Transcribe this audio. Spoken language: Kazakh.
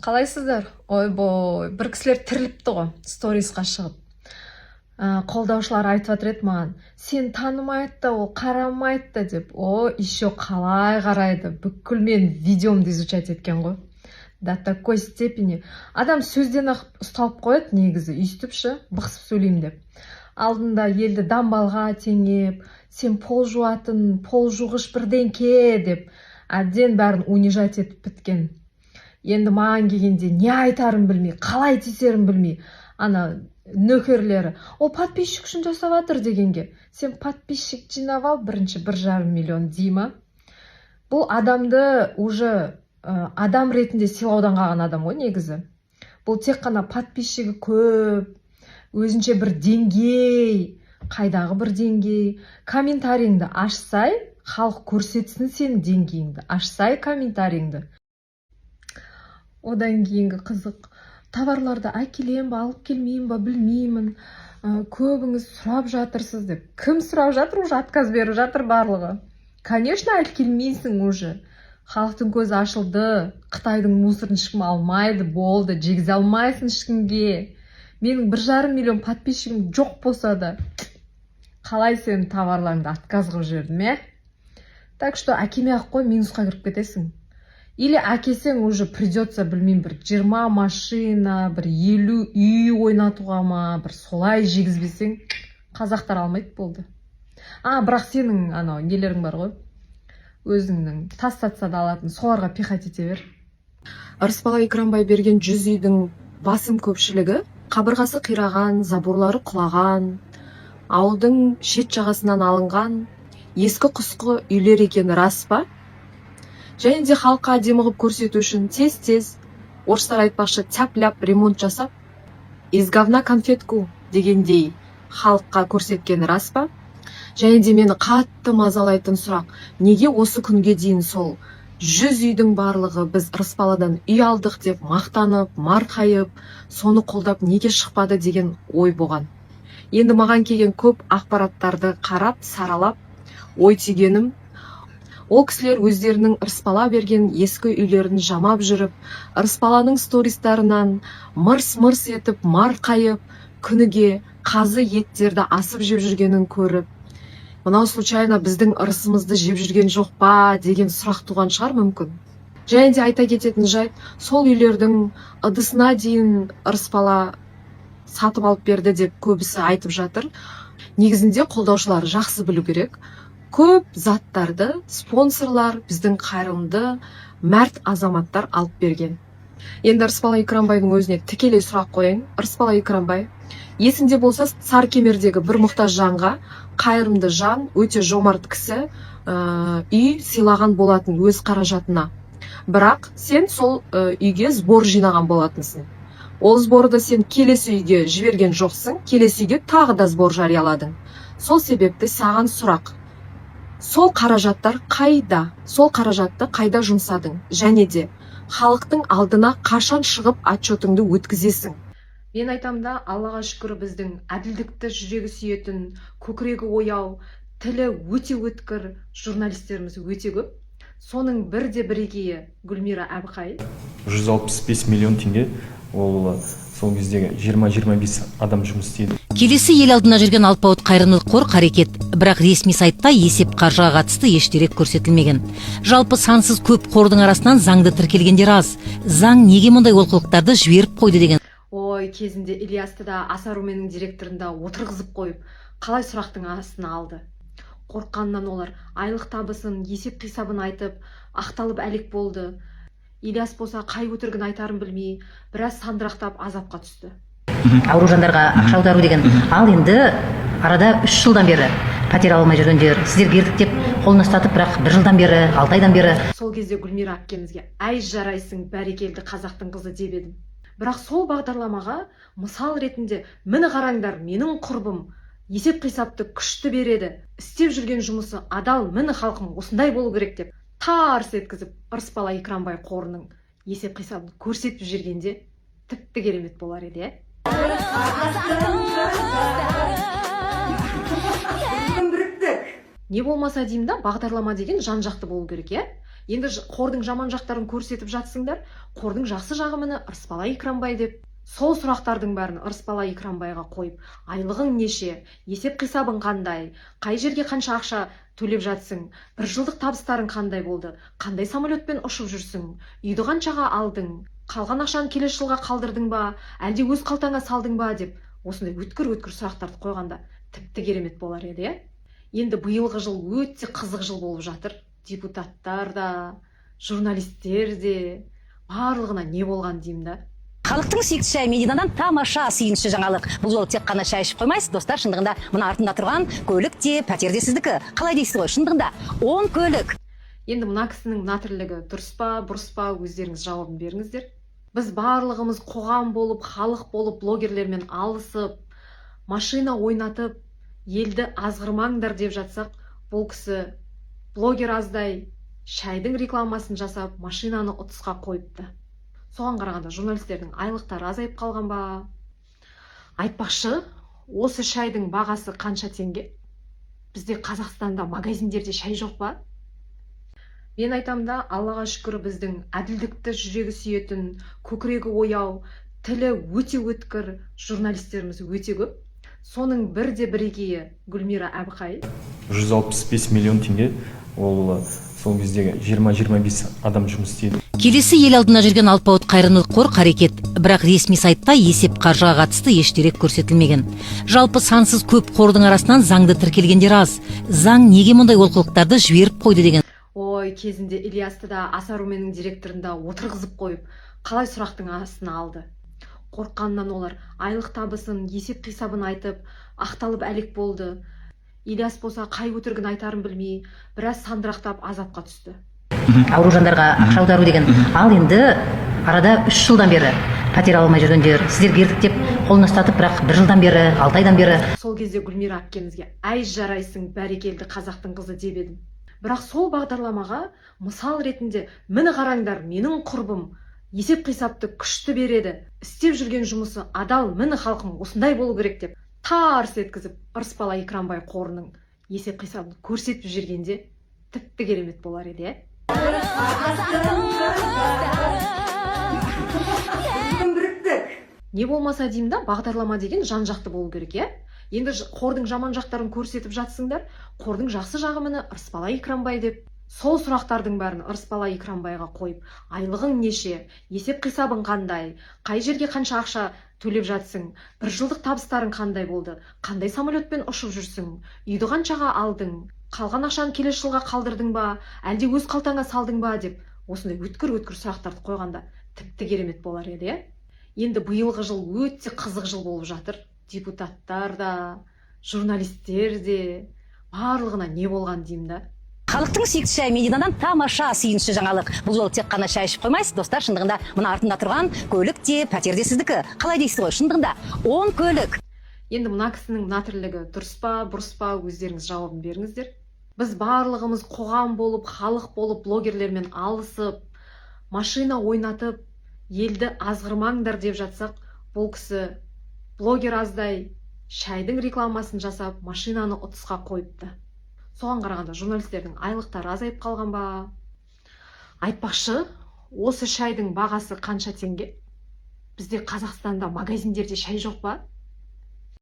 Қалайсыздар? Ойбой, бір кісілер тіріліпті ғой, сторисқа шығып. Қолдаушылар айтып жатыр еді маған, сен танымайды да, ол қарамайды да деп. Еще қалай қарайды, бүкіл мен видеомды изучать еткен ғой. До такой степени. Адам сөзден ақ ұсталып қояды негізі, үйстіпші, бықсып сөйлеймін деп. Алдында елді дамбалға теңеп, сен пол жуатын, пол жуғыш бірдеңке деп, әбден бәрін унижать етіп біткен. Енді маған келгенде не айтарын білмей, қалай тиісерін білмей, ана нөкерлері, ол подписчик үшін жасап жатыр дегенге, сен подписчик жинап ал, бірінші 1,5 миллион дей ма? Бұл адамды уже адам ретінде сыйлаудан қалған адам ғой негізі. Бұл тек қана подписчигі көп, өзінше бір деңгей, қайдағы бір деңгей. Комментарийіңді ашсай, халық көрсетсін сен деңгейіңді. Ашсай комментарийіңді. Одан кейінгі қызық, товарларды әкелем ба, алып келмеймін ба, білмеймін. Көбіңіз сұрап жатырсыз деп. Кім сұрап жатыр, уже отказ беріп жатыр барлығы. Конечно, алып келмейсің уже. Халықтың көзі ашылды. Қытайдың мусорын ешкім алмайды, болды, жегізе алмайсың ешкімге. Менің 1,5 миллион подписчигім жоқ болса да, қалай сенің товарларыңды отказ қылып жібердім, Так что әкеме ақ қой, минусқа кіріп кетесің. Или әкесең уже придется, білмеймін, бір 20 машина, бір 50 үй ойнатуға ма, бір солай жегізбесең, қазақтар алмайды болды. Бірақ сенің нелерің бар ғой, өзіңнің тастатса да алатын, соларға пихать ете бер. Ырысбала Экранбай берген 100 үйдің басым көпшілігі қабырғасы қираған, заборлары құлаған, ауылдың шет жағасынан алынған ескі құсқы үйлер екені рас па? Және де халыққа әдемі қылып көрсету үшін тез-тез, орыстар айтпақшы, тяп-ляп ремонт жасап, из говна конфетку дегендей халыққа көрсеткені рас па? Және де мені қатты мазалайтын сұрақ, неге осы күнге дейін сол 100 үйдің барлығы біз Ырысбаладан үй алдық деп мақтанып, марқайып, соны қолдап неге шықпады деген ой болған. Енді маған келген көп ақпараттарды қарап, саралап, ой түйгенім, ол кісілер өздерінің Ырысбала берген ескі үйлерін жамап жүріп, Ырысбаланың стористарынан мырс-мырс етіп, марқайып, күніге қазы еттерді асып жеп жүргенін көріп, мынау случайно біздің ырысымызды жеп жүрген жоқ па деген сұрақ туған шығар мүмкін. Және де айта кететін жайт, сол үйлердің ыдысына дейін Ырысбала сатып алып берді деп көбісі айтып жатыр. Негізінде қолдаушылар жақсы білу керек. Көп заттарды спонсорлар, біздің қайырымды, мәрт азаматтар алып берген. Енді Ырысбала Экранбайдың өзіне тікелей сұрақ қояйын. Ырысбала Экранбай, есіңде болса, Сарыкемердегі бір мұқтаж жанға, қайырымды жан, өте жомарт кісі, үй сыйлаған болатын өз қаражатына. Бірақ сен сол үйге сбор жинаған болатынсың. Ол сборды сен келесі үйге жіберген жоқсың, келесі үйге тағы да сбор жарияладың. Сол себепті саған сұрақ. Сол қаражаттар қайда? Сол қаражатты қайда жұмсадың? Және де халықтың алдына қашан шығып отчетыңды өткізесің? Мен айтам да, Аллаға шүкір, біздің әділдікті жүрегі сүйетін, көкірегі ояу, тілі өте өткір журналистеріміз өте көп. Соның бірде бірегейі Гүлмира Әбіқай. 165 миллион теңге, ол сол кездегі 20-25 адам жұмыс істейді. Келесі ел алдына жүрген алпауыт қайырымдылық қор қарекет, бірақ ресми сайтта есеп қаржыға қатысты еш дерек көрсетілмеген. Жалпы сансыз көп қордың арасынан заңды тіркелгендер аз. Заң неге мұндай олқылықтарды жіберіп қойды деген. Ой, кезінде Ильясты да Асаруменің директорында отырғызып қойып, қалай сұрақтың астына алды. Қорққаннан олар айлық табысын, есеп қисабын айтып, ақталып әлек болды. Ильяс болса қай өтірігін айтарын білмей, біраз сандырақтап азапқа түсті. Ауру жандарға ақша аудару деген. Ал енді арада 3 жылдан бері пәтер алмай жүргендер, сіздер бердік деп қолына ұстатып, бірақ 1 жылдан бері, 6 айдан бері. Сол кезде Гүлмира әпкемізге әй жарайсың, бәрекелді қазақтың қызы деп едім. Бірақ сол бағдарламаға мысал ретінде, мені қараңдар, менің құрбым есеп қисапты күшті береді, істеп жүрген жұмысы адал, мені халқым осындай болу керек деп тарс еткізіп, Ырысбала Экранбай қорының есеп қисабын көрсетіп жүргенде тіпті керемет болар еді. Не болмаса деймін да, бағдарлама деген жан-жақты болу керек, Енді қордың жаман жақтарын көрсетіп жатсыңдар, қордың жақсы жағы міне Ырысбала Екранбай деп. Сол сұрақтардың бәрін Ырысбала Екранбайға қойып, айлығың неше, есеп қисабың қандай, қай жерге қанша ақша төлеп жатсың, бір жылдық табыстарың қандай болды, қандай самолетпен ұшып жүрсің, үйді қаншаға алдың, қалған ақшаны келесі жылға қалдырдың ба, әлде өз қалтаңа салдың ба деп осындай өткір сұрақтарды қойғанда тіпті керемет болар еді, иә? Енді биылғы жыл өте қызық жыл болып жатыр. Депутаттар да, журналистер де, барлығына не болған деймін да. Халықтың сүйікті шай Мединадан тамаша сүйінші жаңалық. Бұл жолы тек қана шай ішіп қоймайсыз, достар, шындығында мына артында тұрған көлік те, пәтер де сіздікі. Қалай дейсіз ғой, шындығында 10 көлік. Енді мына кісінің мына тірлігі дұрыс па, бұрыс па, өздеріңіз жауабын беріңіздер. Біз барлығымыз қоғам болып, халық болып, блогерлермен алысып, машина ойнатып, елді азғырмаңдар деп жатсақ, бұл кісі блогер аздай шайдың рекламасын жасап, машинаны ұтысқа қойыпты. Соған қарағанда журналистердің айлықтары азайып қалған ба? Айтпақшы, осы шайдың бағасы қанша теңге? Бізде Қазақстанда магазиндерде шай жоқ па? Мен айтам да, Аллаға шүкір, біздің әділдікті жүрегі сүйетін, көкірегі ояу, тілі өте өткір журналистеріміз өте көп. Соның бірде бірегейі Гүлмира Әбіқай. 165 миллион теңге, ол сол кездегі 20-25 адам жұмыс істейді. Келесі ел алдына жүрген алпауыт қайырымдылық қор қарекет, бірақ ресми сайтта есеп қаржыға қатысты еш дерек көрсетілмеген. Жалпы сансыз көп қордың арасынан заңды тіркелгендер аз. Заң неге мұндай олқылықтарды жіберіп қойды деген. Ой, кезінде Ильясты да Асаруменің директорында отырғызып қойып, қалай сұрақтың астына алды. Қорққаннан олар айлық табысын, есеп қисабын айтып, ақталып әлек болды. Ильяс болса қай өтірігін айтарын білмей, біраз сандырақтап азапқа түсті. Ауру жандарға ақша аудару деген. Ал енді арада 3 жылдан бері пәтер ала алмай жүргендер, сіздер бердік деп қолына ұстатып, бірақ 1 жылдан бері, 6 айдан бері. Сол кезде Гүлмира әпкемізге әй жарайсың, бәрекелді қазақтың қызы деп едім. Бірақ сол бағдарламаға мысал ретінде міне қараңдар, менің құрбым есеп қисапты күшті береді, істеп жүрген жұмысы адал, міне халқым осындай болу керек деп тарс еткізіп Ырысбала Екранбай қорының есеп қисабын көрсетіп жүргенде тіпті керемет болар еді, не болмаса деймін да, бағдарлама деген жан жақты болу керек, иә? Енді қордың жаман жақтарын көрсетіп жатсыңдар, қордың жақсы жағы міне Ырысбала Екранбай деп. Сол сұрақтардың бәрін Ырысбала Екранбайға қойып, айлығың неше, есеп қисабың қандай, қай жерге қанша ақша төлеп жатсың, бір жылдық табыстарың қандай болды, қандай самолетпен ұшып жүрсің, үйді қаншаға алдың, қалған ақшаны келесі жылға қалдырдың ба, әлде өз қалтаңа салдың ба деп осындай өткір сұрақтарды қойғанда тіпті керемет болар еді, иә? Енді биылғы жыл өте қызық жыл болып жатыр. Депутаттар да, журналистер де, барлығына не болған деймін да. Халықтың сүйікті шай Мединадан тамаша сүйінші жаңалық. Бұл жолы тек қана шай ішіп қоймайсыз, достар, шындығында мына артында тұрған көлік те, пәтер де сіздікі. Қалай дейсіз ғой, шындығында 10 көлік. Енді мына кісінің мына тірлігі дұрыс па, бұрыс па, өздеріңіз жауабын беріңіздер. Біз барлығымыз қоғам болып, халық болып, блогерлермен алысып, машина ойнатып, елді азғырмаңдар деп жатсақ, бұл кісі блогер аздай шайдың рекламасын жасап, машинаны ұтысқа қойыпты. Соған қарағанда журналистердің айлықтары азайып қалған ба? Айтпақшы, осы шайдың бағасы қанша теңге? Бізде Қазақстанда магазиндерде шай жоқ па?